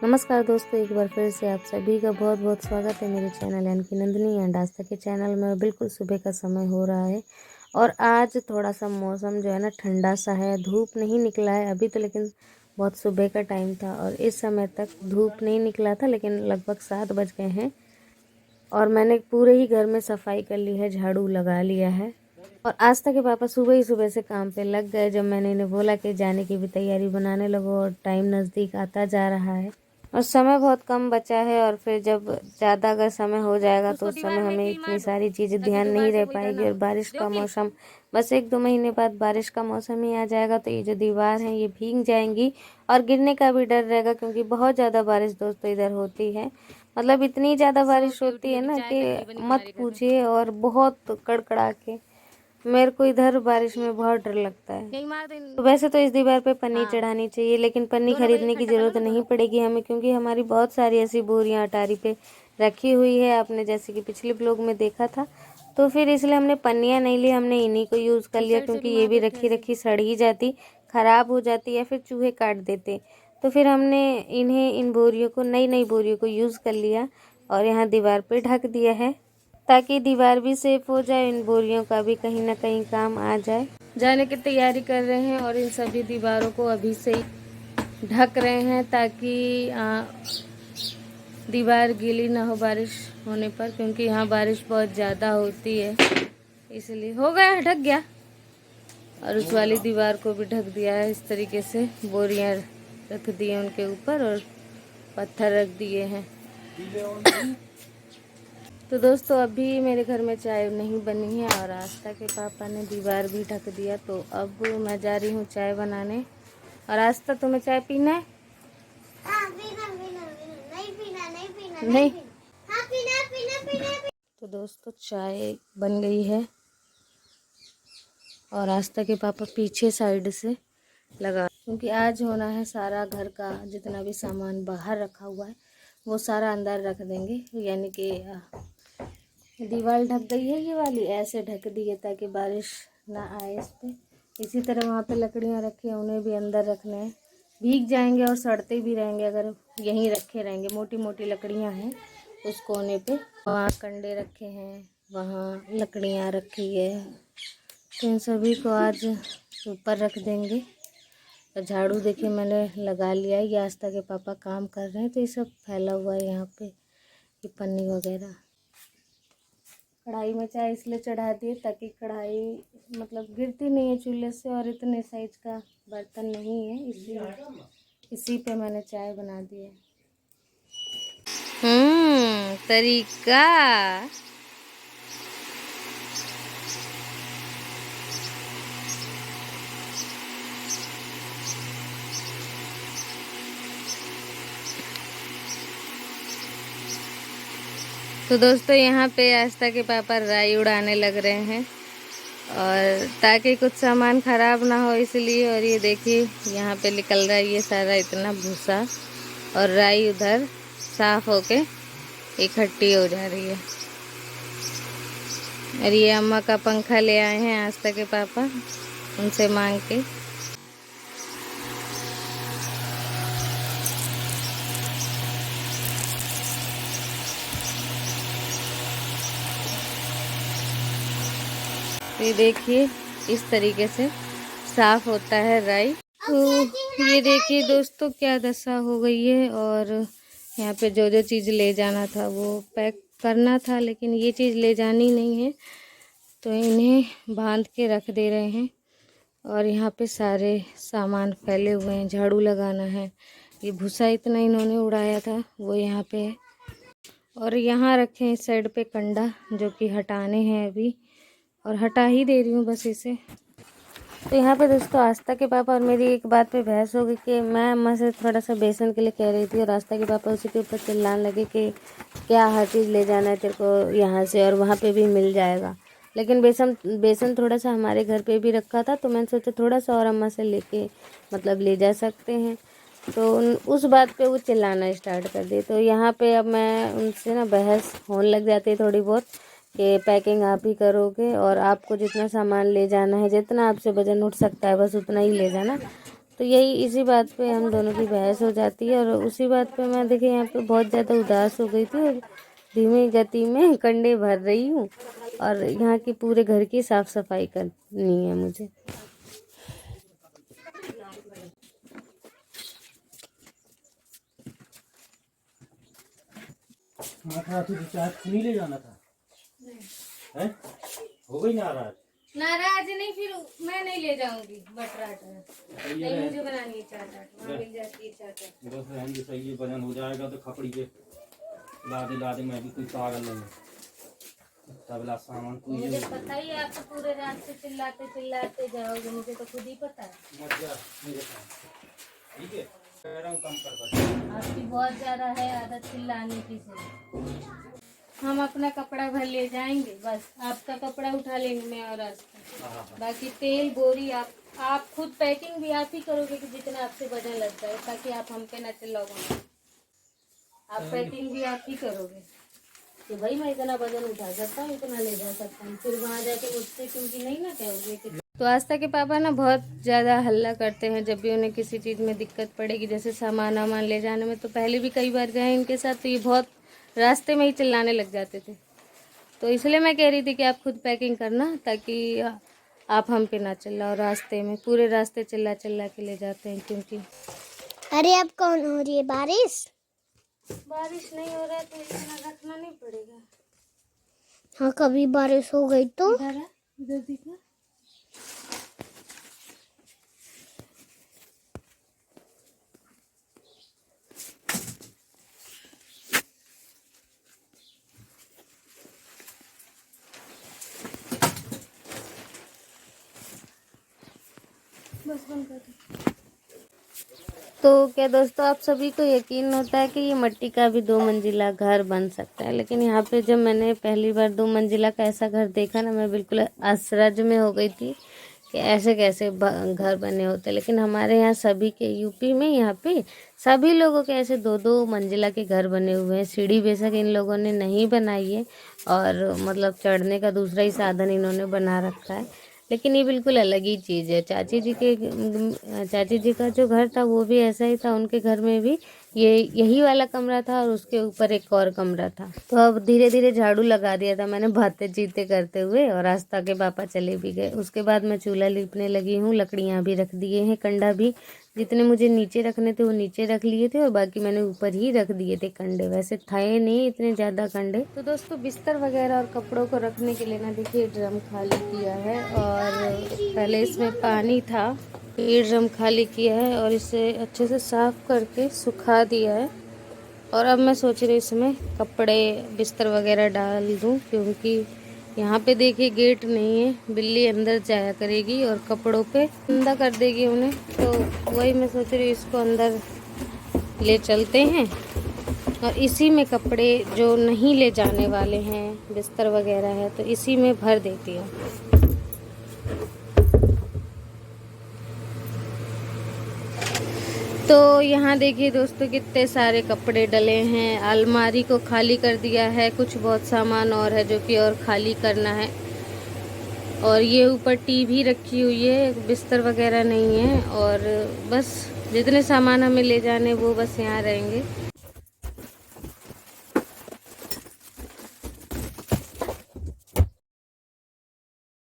नमस्कार दोस्तों, एक बार फिर से आप सभी का बहुत बहुत स्वागत है मेरे चैनल यानी कि नंदिनी एंड आस्था के चैनल में। बिल्कुल सुबह का समय हो रहा है और आज थोड़ा सा मौसम जो है ना ठंडा सा है। धूप नहीं निकला है अभी तो, लेकिन बहुत सुबह का टाइम था और इस समय तक धूप नहीं निकला था, लेकिन लगभग 7 बज गए हैं और मैंने पूरे ही घर में सफाई कर ली है, झाड़ू लगा लिया है। और आस्था के पापा सुबह ही सुबह से काम पे लग गए। जब मैंने इन्हें बोला कि जाने की भी तैयारी बनाने लगो और टाइम नज़दीक आता जा रहा है और समय बहुत कम बचा है, और फिर जब ज़्यादा अगर समय हो जाएगा तो उस समय हमें इतनी सारी चीज़ें ध्यान नहीं रह पाएगी। और बारिश का मौसम बस 1-2 महीने बाद बारिश का मौसम ही आ जाएगा तो ये जो दीवार है ये भीग जाएंगी और गिरने का भी डर रहेगा, क्योंकि बहुत ज़्यादा बारिश दोस्तों इधर होती है। मतलब इतनी ज़्यादा बारिश होती है ना कि मत पूछिए, और बहुत कड़कड़ा के मेरे को इधर बारिश में बहुत डर लगता है। तो वैसे तो इस दीवार पे पन्नी चढ़ानी चाहिए, लेकिन पन्नी खरीदने की ज़रूरत नहीं पड़ेगी हमें, क्योंकि हमारी बहुत सारी ऐसी बोरियां अटारी पे रखी हुई है, आपने जैसे कि पिछले ब्लॉग में देखा था। तो फिर इसलिए हमने पन्नियाँ नहीं ली, हमने इन्हीं को यूज़ कर लिया, क्योंकि ये भी रखी रखी सड़ ही जाती, ख़राब हो जाती या फिर चूहे काट देते। तो फिर हमने इन बोरियों को, नई नई बोरियों को यूज़ कर लिया और यहाँ दीवार पे ढक दिया है, ताकि दीवार भी सेफ हो जाए, इन बोरियों का भी कहीं ना कहीं काम आ जाए। जाने की तैयारी कर रहे हैं और इन सभी दीवारों को अभी से ही ढक रहे हैं, ताकि दीवार गीली ना हो बारिश होने पर, क्योंकि यहाँ बारिश बहुत ज़्यादा होती है। इसलिए हो गया, ढक गया। और उस वाली दीवार को भी ढक दिया है, इस तरीके से बोरियां रख दी हैं उनके ऊपर और पत्थर रख दिए हैं। तो दोस्तों अभी मेरे घर में चाय नहीं बनी है और आस्था के पापा ने दीवार भी ढक दिया, तो अब मैं जा रही हूँ चाय बनाने। और आस्था तुम्हें चाय पीना है? नहीं। तो दोस्तों चाय बन गई है और आस्था के पापा पीछे साइड से लगा, क्योंकि आज होना है सारा घर का जितना भी सामान बाहर रखा हुआ है वो सारा अंदर रख देंगे। यानी कि दीवार ढक गई है, ये वाली ऐसे ढक दी है ताकि बारिश ना आए इस पे। इसी तरह वहाँ पे लकड़ियाँ रखी हैं, उन्हें भी अंदर रखना है, भीग जाएंगे और सड़ते भी रहेंगे अगर यहीं रखे रहेंगे। मोटी मोटी लकड़ियाँ हैं उस कोने पे, वहाँ कंडे रखे हैं, वहाँ लकड़ियाँ रखी है, तो इन सभी को आज ऊपर रख देंगे। और झाड़ू देखिए मैंने लगा लिया है, ये आस्था के पापा काम कर रहे हैं तो ये सब फैला हुआ है यहाँ पे, ये पन्नी वगैरह। कढ़ाई में चाय इसलिए चढ़ा दिए ताकि कढ़ाई मतलब गिरती नहीं है चूल्हे से, और इतने साइज का बर्तन नहीं है, इसलिए इसी पे मैंने चाय बना दी है। तरीका। तो दोस्तों यहाँ पे आस्था के पापा राई उड़ाने लग रहे हैं, और ताकि कुछ सामान ख़राब ना हो इसलिए। और ये देखिए यहाँ पे निकल रहा है ये सारा इतना भूसा, और राई उधर साफ होके इकट्ठी हो जा रही है। और ये अम्मा का पंखा ले आए हैं आस्था के पापा उनसे मांग के। ये देखिए इस तरीके से साफ होता है राई। तो ये देखिए दोस्तों क्या दशा हो गई है, और यहाँ पे जो जो चीज़ ले जाना था वो पैक करना था, लेकिन ये चीज़ ले जानी नहीं है तो इन्हें बांध के रख दे रहे हैं। और यहाँ पे सारे सामान फैले हुए हैं, झाड़ू लगाना है, ये भूसा इतना इन्होंने उड़ाया था वो यहाँ पे है। और यहाँ रखे हैं इस साइड पे कंडा, जो कि हटाने हैं अभी, और हटा ही दे रही हूँ बस इसे। तो यहाँ पे दोस्तों आस्था के पापा और मेरी एक बात पे बहस हो गई कि मैं अम्मा से थोड़ा सा बेसन के लिए कह रही थी और आस्था के पापा उसी के ऊपर चिल्लाने लगे कि क्या हर चीज़ ले जाना है तेरे को यहाँ से, और वहाँ पे भी मिल जाएगा। लेकिन बेसन थोड़ा सा हमारे घर पे भी रखा था, तो मैंने सोचा थोड़ा सा और अम्मा से लेके मतलब ले जा सकते हैं। तो उस बात पे वो चिल्लाना स्टार्ट कर दिए। तो यहाँ पे अब मैं उनसे ना बहस होने लग जाती है थोड़ी बहुत, कि पैकिंग आप ही करोगे और आपको जितना सामान ले जाना है, जितना आपसे वजन उठ सकता है बस उतना ही ले जाना। तो यही इसी बात पे हम दोनों की बहस हो जाती है। और उसी बात पे मैं देखिए यहाँ पे बहुत ज़्यादा उदास हो गई थी और धीमी गति में कंडे भर रही हूँ और यहाँ की पूरे घर की साफ सफाई करनी है मुझे। नहीं ले जाना था है? हो गई नाराज? नाराज नहीं, फिर मैं नहीं ले जाऊंगी बटराट नहीं, मुझे बनानी है चाट, वहाँ मिल जाती है चाट। बस रहेंगे सही है, वजन हो जाएगा तो खपड़ी पे लादे मैं भी कोई पागल नहीं। तबला सामान कोई मुझे पता ही है, आप तो पूरे रात से चिल्लाते चिल्लाते जाओगे, मुझे तो खुद ही पता है। मत जा मेरे साथ, ठीक है? कह रहा हूँ कम कर बस। आपकी बहुत ज्यादा है आदत चिल्लाने की से। हम अपना कपड़ा भर ले जाएंगे, बस आपका कपड़ा उठा लेंगे मैं और रास्ता। बाकी तेल बोरी आप खुद पैकिंग भी आप ही करोगे कि जितना आपसे वजन लग जाए, ताकि आप हम पे न चिल्लाओगे। आप पैकिंग भी आप ही करोगे कि भाई मैं इतना वजन उठा सकता हूँ, इतना ले जा सकता हूँ, फिर वहाँ जाके मुझसे क्योंकि नहीं ना कहोगे कि। तो आस्था के पापा ना बहुत ज़्यादा हल्ला करते हैं जब भी उन्हें किसी चीज़ में दिक्कत पड़ेगी, जैसे सामान वामान ले जाने में। तो पहले भी कई बार गए इनके साथ, तो ये बहुत रास्ते में ही चिल्लाने लग जाते थे। तो इसलिए मैं कह रही थी कि आप खुद पैकिंग करना, ताकि आप हम पे ना चिल्लाओ रास्ते में। पूरे रास्ते चिल्ला चिल्ला के ले जाते हैं क्योंकि। अरे अब कौन हो रही है बारिश? बारिश नहीं हो रहा है तो इतना रखना नहीं पड़ेगा। हाँ, कभी बारिश हो गई तो इधर दिखा। बस बंद कर दो। तो क्या दोस्तों, आप सभी को यकीन होता है कि ये मिट्टी का भी 2 मंजिला घर बन सकता है, लेकिन यहाँ पे जब मैंने पहली बार 2 मंजिला का ऐसा घर देखा ना, मैं बिल्कुल आश्चर्य में हो गई थी कि ऐसे कैसे घर बने होते। लेकिन हमारे यहाँ सभी के यूपी में यहाँ पे सभी लोगों के ऐसे 2-2 मंजिला के घर बने हुए हैं। सीढ़ी बेशक इन लोगों ने नहीं बनाई है और मतलब चढ़ने का दूसरा ही साधन इन्होंने बना रखा है, लेकिन ये बिल्कुल अलग ही चीज़ है। चाची जी का जो घर था वो भी ऐसा ही था, उनके घर में भी यही वाला कमरा था और उसके ऊपर एक और कमरा था। तो अब धीरे धीरे झाड़ू लगा दिया था मैंने बातें चीते करते हुए, और आस्था के पापा चले भी गए। उसके बाद मैं चूल्हा लीपने लगी हूँ, लकड़ियाँ भी रख दिए हैं, कंडा भी जितने मुझे नीचे रखने थे वो नीचे रख लिए थे और बाकी मैंने ऊपर ही रख दिए थे कंडे। वैसे थे नहीं इतने ज़्यादा कंडे। तो दोस्तों, बिस्तर वगैरह और कपड़ों को रखने के लिए ना देखिए ड्रम खाली किया है, और पहले इसमें पानी था, ये ड्रम खाली किया है और इसे अच्छे से साफ करके सुखा दिया है। और अब मैं सोच रही इसमें कपड़े बिस्तर वगैरह डाल दूँ, क्योंकि यहाँ पे देखिए गेट नहीं है, बिल्ली अंदर जाया करेगी और कपड़ों पे गंदा कर देगी उन्हें। तो वही मैं सोच रही इसको अंदर ले चलते हैं और इसी में कपड़े जो नहीं ले जाने वाले हैं, बिस्तर वगैरह है, तो इसी में भर देती हूँ। तो यहाँ देखिए दोस्तों कितने सारे कपड़े डले हैं। अलमारी को खाली कर दिया है, कुछ बहुत सामान और है जो कि और खाली करना है। और ये ऊपर टीवी रखी हुई है, बिस्तर वगैरह नहीं है, और बस जितने सामान हमें ले जाने वो बस यहाँ रहेंगे।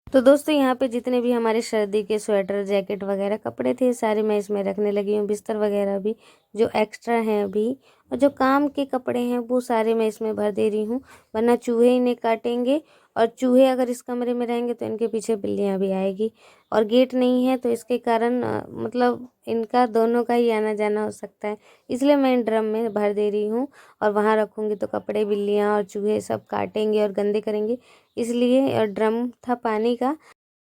तो दोस्तों, यहाँ पे जितने भी हमारे सर्दी के स्वेटर जैकेट वगैरह कपड़े थे सारे मैं इसमें रखने लगी हूँ। बिस्तर वगैरह भी जो एक्स्ट्रा हैं अभी, और जो काम के कपड़े हैं वो सारे मैं इसमें भर दे रही हूँ, वरना चूहे इन्हें काटेंगे। और चूहे अगर इस कमरे में रहेंगे तो इनके पीछे बिल्लियाँ भी आएगी, और गेट नहीं है तो इसके कारण मतलब इनका दोनों का ही आना जाना हो सकता है। इसलिए मैं इन ड्रम में भर दे रही हूँ, और वहाँ रखूँगी तो कपड़े बिल्लियाँ और चूहे सब काटेंगे और गंदे करेंगे। इसलिए ड्रम था पानी का,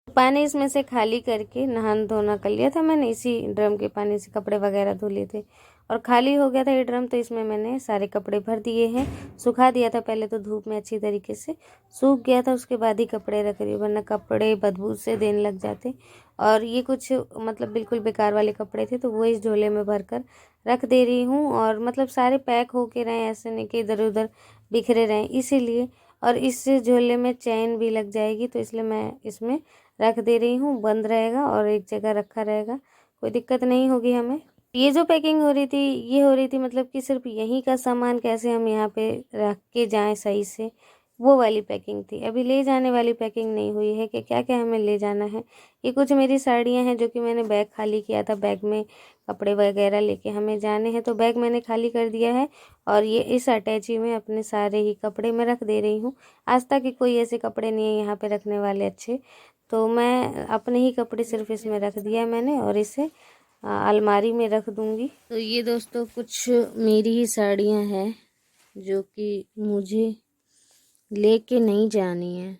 पानी इसमें से खाली करके नहाना धोना कर लिया था मैंने, इसी ड्रम के पानी से कपड़े वगैरह धो लिए थे। और खाली हो गया था ये ड्रम, तो इसमें मैंने सारे कपड़े भर दिए हैं, सुखा दिया था पहले तो धूप में अच्छी तरीके से सूख गया था, उसके बाद ही कपड़े रख रही हूँ, वरना कपड़े बदबू से देने लग जाते। और ये कुछ मतलब बिल्कुल बेकार वाले कपड़े थे, तो वो इस झोले में भर कर रख दे रही हूँ। और मतलब सारे पैक होके रहें, ऐसे नहीं कि इधर उधर बिखरे रहें, इसीलिए। और इस झोले में चैन भी लग जाएगी, तो इसलिए मैं इसमें रख दे रही हूँ, बंद रहेगा और एक जगह रखा रहेगा, कोई दिक्कत नहीं होगी हमें। ये जो पैकिंग हो रही थी ये हो रही थी मतलब कि सिर्फ यहीं का सामान कैसे हम यहाँ पे रख के जाएं सही से, वो वाली पैकिंग थी। अभी ले जाने वाली पैकिंग नहीं हुई है कि क्या क्या हमें ले जाना है। ये कुछ मेरी साड़ियाँ हैं जो कि मैंने बैग खाली किया था, बैग में कपड़े वगैरह लेके हमें जाने हैं, तो बैग मैंने खाली कर दिया है और ये इस अटैची में अपने सारे ही कपड़े मैं रख दे रही हूँ। आज तक कि कोई ऐसे कपड़े नहीं है यहाँ पे रखने वाले अच्छे, तो मैं अपने ही कपड़े सिर्फ इसमें रख दिया मैंने और इसे अलमारी में रख दूँगी। तो ये दोस्तों कुछ मेरी ही साड़ियाँ हैं जो कि मुझे लेके नहीं जानी है,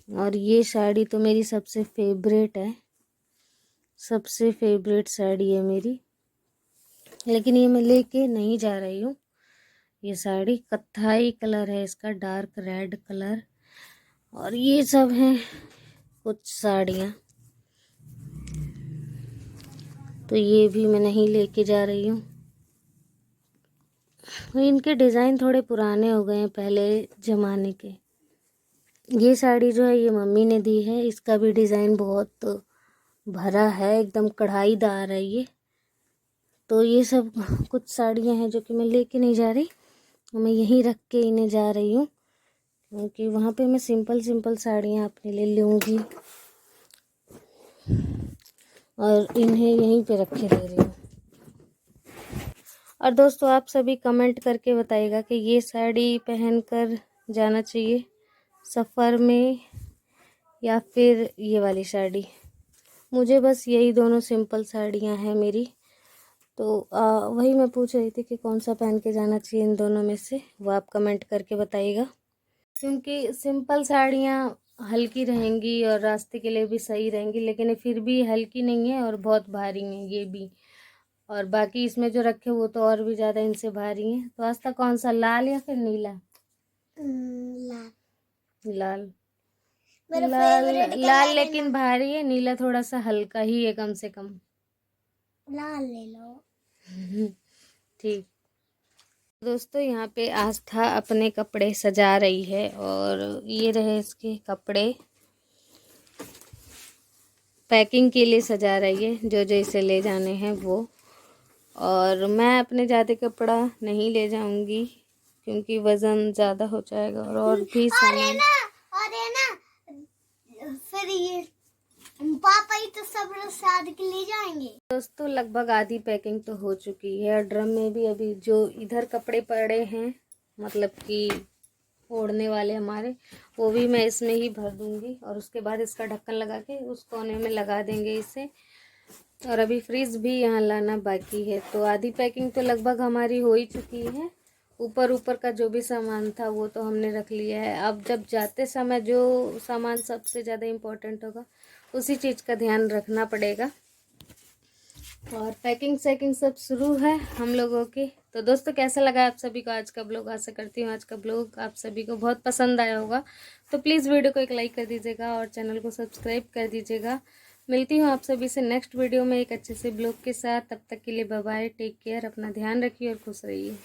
और ये साड़ी तो मेरी सबसे फेवरेट है, सबसे फेवरेट साड़ी है मेरी, लेकिन ये मैं लेके नहीं जा रही हूँ। ये साड़ी कत्थई कलर है इसका, डार्क रेड कलर, और ये सब हैं कुछ साड़ियाँ, तो ये भी मैं नहीं लेके जा रही हूँ। इनके डिज़ाइन थोड़े पुराने हो गए हैं पहले ज़माने के। ये साड़ी जो है ये मम्मी ने दी है, इसका भी डिज़ाइन बहुत भरा है, एकदम कढ़ाईदार है ये। तो ये सब कुछ साड़ियाँ हैं जो कि मैं लेके नहीं जा रही, मैं यहीं रख के इन्हें जा रही हूँ, क्योंकि वहाँ पे मैं सिंपल सिंपल साड़ियाँ अपने लिए लूँगी और इन्हें यहीं पे रखे दे रही हूँ। और दोस्तों आप सभी कमेंट करके बताइएगा कि ये साड़ी पहनकर जाना चाहिए सफ़र में या फिर ये वाली साड़ी। मुझे बस यही दोनों सिंपल साड़ियाँ हैं मेरी, तो वही मैं पूछ रही थी कि कौन सा पहन के जाना चाहिए इन दोनों में से, वो आप कमेंट करके बताइएगा। क्योंकि सिंपल साड़ियाँ हल्की रहेंगी और रास्ते के लिए भी सही रहेंगी, लेकिन ये फिर भी हल्की नहीं है और बहुत भारी हैं ये भी, और बाकी इसमें जो रखे वो तो और भी ज़्यादा इनसे भारी हैं। तो आज तक कौन सा, लाल या फिर नीला? लाल लाल लाल लेकिन भारी है, नीला थोड़ा सा हल्का ही है कम से कम। लाल ले लो। ठीक दोस्तों, यहाँ पे आस्था अपने कपड़े सजा रही है और ये रहे इसके कपड़े, पैकिंग के लिए सजा रही है जो जो इसे ले जाने हैं वो। और मैं अपने ज़्यादा कपड़ा नहीं ले जाऊंगी क्योंकि वज़न ज़्यादा हो जाएगा और भी सामान। और है ना फिर ये पापा ही तो सब लोग शादी के लिए जाएंगे। दोस्तों लगभग आधी पैकिंग तो हो चुकी है और ड्रम में भी अभी जो इधर कपड़े पड़े हैं मतलब कि ओढ़ने वाले हमारे, वो भी मैं इसमें ही भर दूंगी और उसके बाद इसका ढक्कन लगा के उस कोने में लगा देंगे इसे। और अभी फ्रिज भी यहाँ लाना बाकी है, तो आधी पैकिंग तो लगभग हमारी हो ही चुकी है। ऊपर ऊपर का जो भी सामान था वो तो हमने रख लिया है। अब जब जाते समय जो सामान सबसे ज़्यादा इम्पोर्टेंट होगा उसी चीज़ का ध्यान रखना पड़ेगा। और पैकिंग सैकिंग सब शुरू है हम लोगों की। तो दोस्तों कैसा लगा आप सभी को आज का ब्लॉग? आशा करती हूँ आज का ब्लॉग आप सभी को बहुत पसंद आया होगा। तो प्लीज़ वीडियो को एक लाइक कर दीजिएगा और चैनल को सब्सक्राइब कर दीजिएगा। मिलती हूँ आप सभी से नेक्स्ट वीडियो में एक अच्छे से ब्लॉग के साथ। तब तक के लिए बाय बाय, टेक केयर, अपना ध्यान रखिए और खुश रहिए।